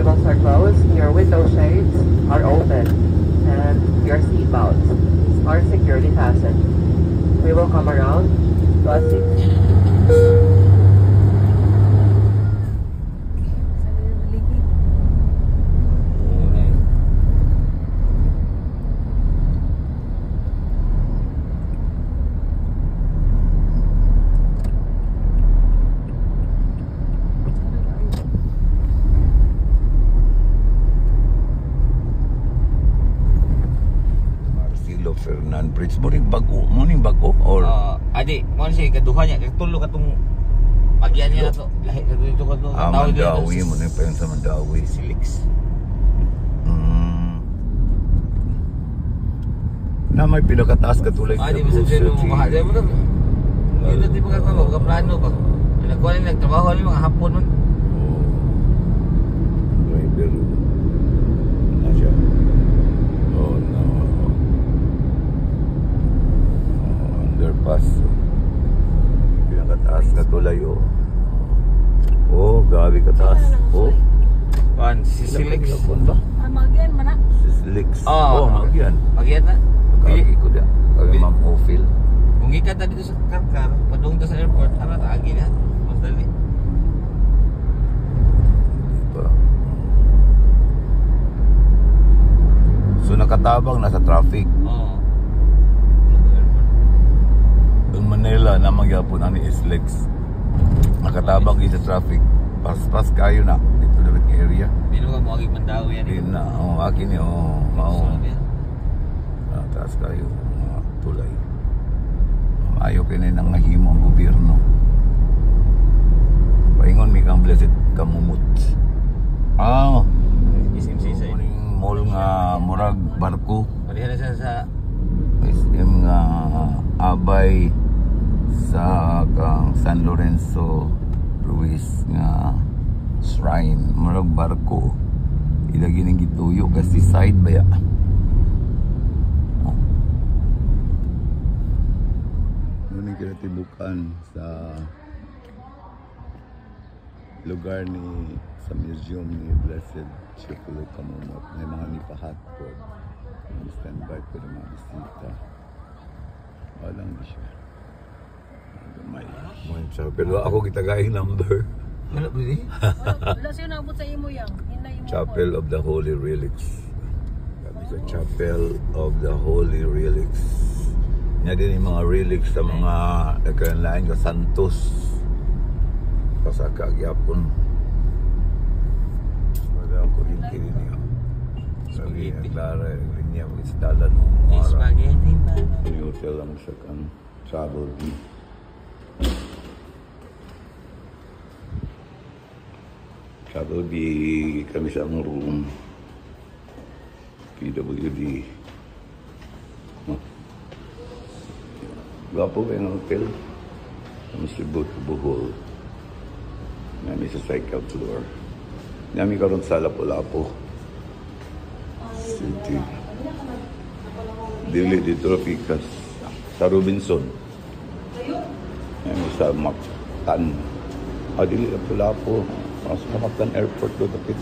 panels are closed, your window shades are open, and your seatbelts are securely fastened. We will come around to assist. Fernand Bridge mo ning bago or adi mo siya kaduha niya katulo katong pagyan niya to lahi dito ka to Mandawi mo ning payon sa Mandawi Silix na may pinakataas ka tulay di ba sa dito mo mahal mo dito di ba ka plano ba nagkuha nila nagtrabaho nila mga hapon nun driver na siya underpass pinakataas na tulay gabi kataas pan Silix Magyan man na Silix magyan na kagi ko dia kagi Ma'am Ophil kung ikat na dito sa Karkar padung sa airport agi na mas dali diba so nakatabang na sa traffic ang Manila na magyapon ani Islex nakatabang sa traffic pas kayo na dito direct area dino ka mo agi Mandawi yan din na akin ni mao taas kayo mga tulay maayo kini nang nahimo ang gobyerno paingon mi kang blessed kamumot SMC sa mall nga murag barko parihan na sa SM nga abay sa kang San Lorenzo Ruiz nga shrine murag barko ilagi ning gituyo kasi side baya ngunit kinatibukan sa lugar ni sa museum ni Blessed Chikulo Kamumot may mga nipahat po standby po ng mga bisita walang di siya may pero ako kitagaing number wala ba di? Wala siya naabot sa imo yang Chapel of the Holy Relics kami sa Chapel of the Holy Relics niya din yung mga relics sa mga nagkainlain ka santos pasaka gyapon wala ko yung kini niya sabi naglara niya isdalan mo spaghetti pa yung hotel lang sa kan travel bee kami sa among room PWD gwapo ba yung hotel kami sa Bohol kami sa second floor kami karon sa Lapu-Lapu City dili dito Picas sa Robinson kami sa Mactan dili Lapu-Lapu sa Mactan Airport do tapit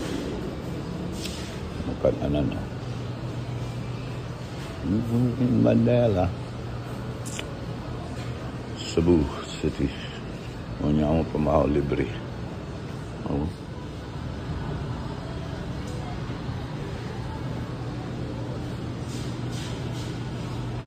Mactan na Manila Cebu City o niya mo pamahaw libre